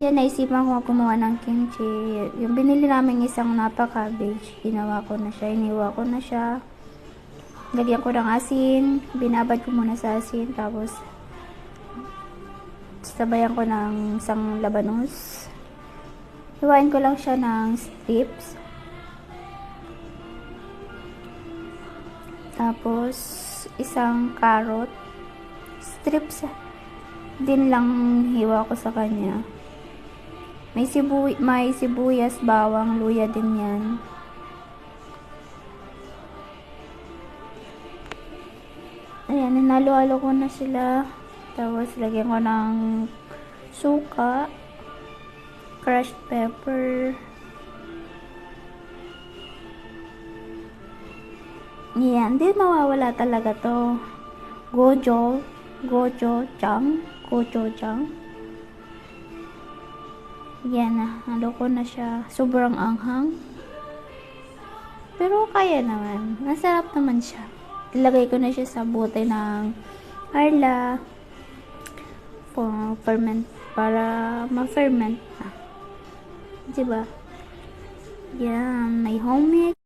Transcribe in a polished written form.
Yan, naisipan ko gumawa ng kimchi. Yung binili namin isang napa cabbage, ginawa ko na siya, iniwa ko na siya. Lagyan ko ng asin, binabad ko muna sa asin, tapos sabayan ko ng isang labanos. Hiwain ko lang siya ng strips. Tapos, isang carrot. Strips din lang hiwa ko sa kanya. May sibuyas, bawang, luya din yan. Ayan, hinalo-halo ko na sila. Tapos, lagyan ko ng suka, crushed pepper. Yan, di mawawala talaga to. Gochujang. Yan na, halo ko na siya. Sobrang anghang. Pero kaya naman. Masarap naman siya. Ilagay ko na siya sa bote ng arla. Para ma-ferment na. Diba? Yan, may homemade